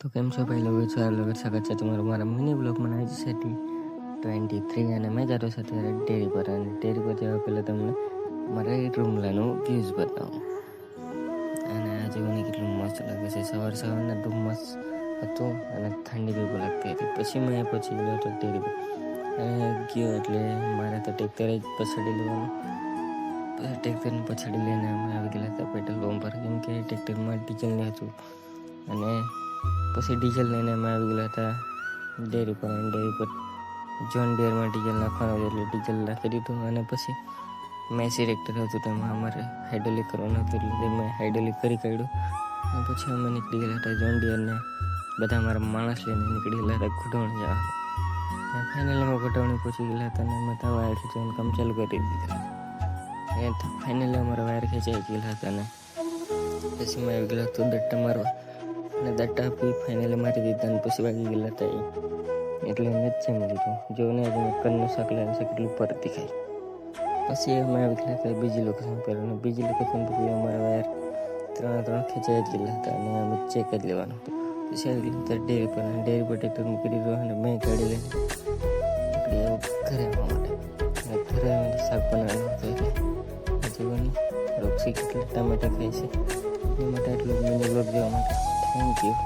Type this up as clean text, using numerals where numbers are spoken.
તો કેમ છો ભાઈ લોકો સ્વાગત છે તમારું મારા મિની બ્લોગમાં આવી જશે 23 અને મેં જતો છે અત્યારે ડેરી પર. અને ડેરી પર જવા પહેલાં તમને મારા રૂમલાનું વ્યૂઝ બતાવું. અને આ જોવાની કેટલું મસ્ત લાગે છે. સવારના ધુમ્મસ હતું અને ઠંડી બી બહુ લાગતી હતી. પછી મેં પહોંચી ગયો હતો ડેરી પર અને ગયો એટલે મારે તો ટ્રેક્ટર જ પછાડી લેવાનું. પછી ટ્રેક્ટરને પછાડી લઈને અમે આવી ગયેલા હતા પેટ્રોલ પંપ પર, કેમ કે ટ્રેક્ટરમાં ડીઝલ નહીં હતું. અને પછી ડીઝલ લઈને અમે આવી ગયેલા હતા ડેરી પર. અને ડેરી પર જોન ડીયરમાં ડીઝલ નાખવાનું હતું એટલે ડીઝલ નાખી દીધું. અને પછી મેસી ટ્રેક્ટર હતું તેમાં અમારે હાઇડ્રોલિક કરવાનું હતું એટલે મેં હાઇડ્રોલિક કરી કાઢ્યું. અને પછી અમે નીકળી ગયેલા હતા જોન ડીયરને બધા અમારા માણસ લઈને નીકળી ગયેલા હતા ઘૂંટવણી જવા. અને ફાઇનલી અમે ઘૂંટવણી પહોંચી ગયેલા હતા અને અમે ત્યાં વાયર ખેંચવાનું કામ ચાલુ કરી દીધેલું. અને ફાઇનલી અમારા વાયર ખેંચાઈ ગયેલા હતા. અને પછી મેં આવી ગયેલા હતો દટ્ટા મારવા અને દટ્ટા આપી ફાઇનલી મારી દીધા. અને પછી વાગી ગયેલા હતા એટલે મેં જ જમી લીધું. જોઈને આજે મેં કનનું શાક લાવ્યું છે કેટલું પર દેખાય. પછી અમે આવી ગયેલા હતા બીજી લોકેશન પર. અને બીજી લોકેશન પર અમારા વાયર ત્રણ ખેંચાઈ જ ગયેલા હતા અને અમે ચેક જ લેવાનું હતું. પછી આવી ગયેલા હતા ડેરી પર. અને ડેરી પર ટ્રેક્ટર મૂકી દીધું અને મેં ગાડી લઈને નીકળી આવ્યો ઘરે આવવા માટે. અને ઘરે આવીને શાક બનાવવાનું હતું એટલે જીવન રોક્ષી કેટલા ટામેટા ખાય છે એ માટે આટલું મિની બ્લોગ જોવા માટે થેન્ક યુ.